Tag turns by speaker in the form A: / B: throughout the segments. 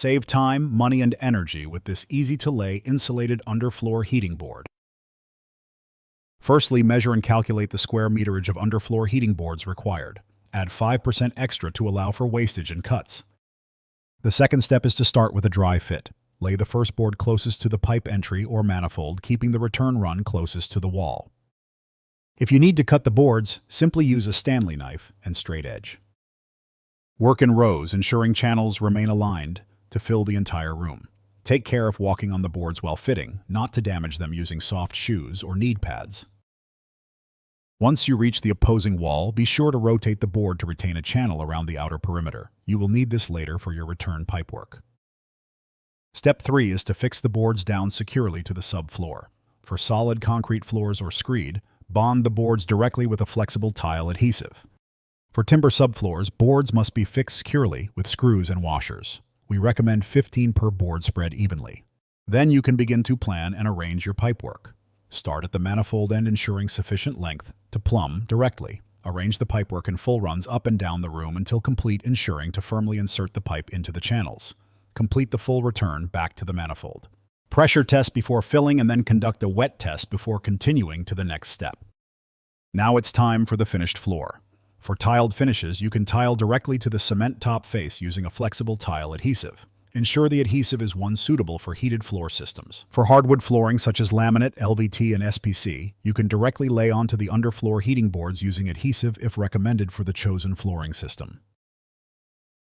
A: Save time, money, and energy with this easy-to-lay insulated underfloor heating board. Firstly, measure and calculate the square meterage of underfloor heating boards required. Add 5% extra to allow for wastage and cuts. The second step is to start with a dry fit. Lay the first board closest to the pipe entry or manifold, keeping the return run closest to the wall. If you need to cut the boards, simply use a Stanley knife and straight edge. Work in rows, ensuring channels remain aligned to fill the entire room. Take care of walking on the boards while fitting, not to damage them using soft shoes or knee pads. Once you reach the opposing wall, be sure to rotate the board to retain a channel around the outer perimeter. You will need this later for your return pipework. Step 3 is to fix the boards down securely to the subfloor. For solid concrete floors or screed, bond the boards directly with a flexible tile adhesive. For timber subfloors, boards must be fixed securely with screws and washers. We recommend 15 per board spread evenly. Then you can begin to plan and arrange your pipework. Start at the manifold end, ensuring sufficient length to plumb directly. Arrange the pipework in full runs up and down the room until complete, ensuring to firmly insert the pipe into the channels. Complete the full return back to the manifold. Pressure test before filling and then conduct a wet test before continuing to the next step. Now it's time for the finished floor. For tiled finishes, you can tile directly to the cement top face using a flexible tile adhesive. Ensure the adhesive is one suitable for heated floor systems. For hardwood flooring such as laminate, LVT, and SPC, you can directly lay onto the underfloor heating boards using adhesive if recommended for the chosen flooring system.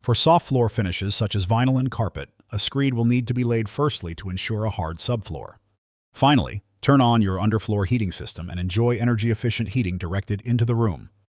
A: For soft floor finishes such as vinyl and carpet, a screed will need to be laid firstly to ensure a hard subfloor. Finally, turn on your underfloor heating system and enjoy energy-efficient heating directed into the room.